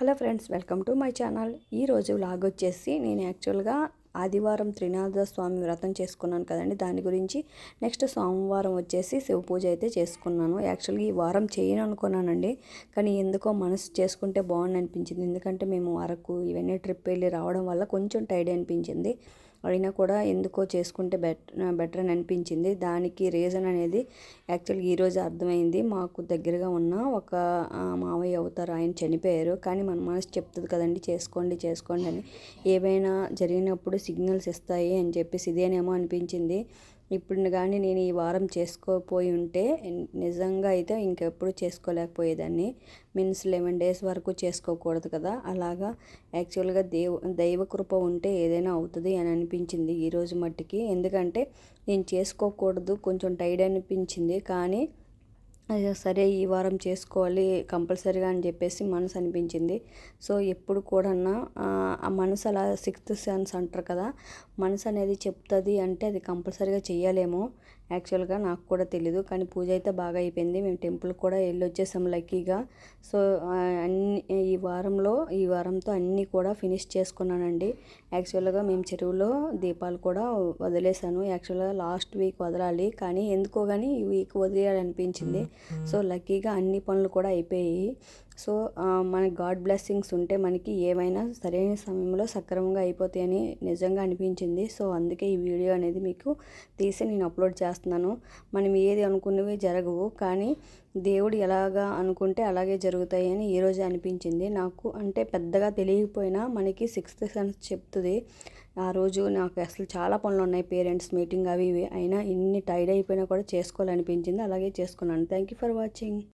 Hello friends, welcome to my channel. ఈరోజు vlog వచ్చేసి నేను యాక్చువల్గా ఆదివారం త్రినాథ స్వామి వ్రతం చేసుకున్నాను కదండి. దాని గురించి నెక్స్ట్ సోమవారం వచ్చేసి శివ పూజ అయితే చేసుకున్నాను. యాక్చువల్గా ఈ వారం చేయను అనుకున్నానండి, కానీ ఎందుకో మనసు చేసుకుంటే బాగుంది అనిపించింది. ఎందుకంటే మేము అరకు ఇవన్నీ ట్రిప్ వెళ్ళి రావడం వల్ల కొంచెం టైర్డ్ అనిపించింది. అయినా కూడా ఎందుకో చేసుకుంటే బెటర్ అని అనిపించింది. దానికి రీజన్ అనేది యాక్చువల్గా ఈరోజు అర్థమైంది. మాకు దగ్గరగా ఉన్న ఒక మావయ్య అవుతారు, ఆయన చనిపోయారు. కానీ మన మనసు చెప్తుంది కదండి, చేసుకోండి చేసుకోండి అని. ఏవైనా జరిగినప్పుడు సిగ్నల్స్ ఇస్తాయి అని చెప్పేసి ఇదేనేమో అనిపించింది. ఇప్పుడు కానీ నేను ఈ వారం చేసుకోపోయి ఉంటే నిజంగా అయితే ఇంకెప్పుడు చేసుకోలేకపోయేదాన్ని. మీన్స్ 11 days వరకు చేసుకోకూడదు కదా. అలాగా యాక్చువల్గా దైవ కృప ఉంటే ఏదైనా అవుతుంది అని అనిపించింది ఈరోజు మట్టికి. ఎందుకంటే నేను చేసుకోకూడదు, కొంచెం టైర్డ్ అనిపించింది. కానీ సరే ఈ వారం చేసుకోవాలి కంపల్సరీగా అని చెప్పేసి మనసు అనిపించింది. సో ఎప్పుడు కూడా ఆ మనసు అలా సిక్స్త్ సెన్స్ అంటారు కదా, మనసు అనేది చెప్తుంది అంటే అది కంపల్సరీగా చెయ్యాలేమో. యాక్చువల్గా నాకు కూడా తెలీదు, కానీ పూజ అయితే బాగా అయిపోయింది. మేము టెంపుల్ కూడా వెళ్ళి వచ్చేసాం లక్కీగా. సో అన్ని ఈ వారంతో అన్నీ కూడా ఫినిష్ చేసుకున్నానండి. యాక్చువల్గా మేము చెరువులో దీపాలు కూడా వదిలేసాను. యాక్చువల్గా లాస్ట్ వీక్ వదలాలి, కానీ ఎందుకో కానీ ఈ వీక్ వదిలేయాలనిపించింది. సో లక్కీగా అన్ని పనులు కూడా అయిపోయాయి. సో మన గాడ్ బ్లెస్సింగ్స్ ఉంటే మనకి ఏమైనా సరైన సమయంలో సక్రమంగా అయిపోతాయని నిజంగా అనిపించింది. సో అందుకే ఈ వీడియో అనేది మీకు తీసి నేను అప్లోడ్ చేస్తున్నాను. మనం ఏది అనుకున్నవి జరగవు, కానీ దేవుడు ఎలాగా అనుకుంటే అలాగే జరుగుతాయి అని ఈరోజు అనిపించింది నాకు. అంటే పెద్దగా తెలియకపోయినా మనకి సిక్స్త్ సెన్స్ చెప్తుంది. ఆ రోజు నాకు అసలు చాలా పనులు ఉన్నాయి, పేరెంట్స్ మీటింగ్ అవి ఇవి, అయినా ఇన్ని టైర్డ్ అయిపోయినా కూడా చేసుకోవాలనిపించింది. అలాగే చేసుకున్నాను. Thank you for watching.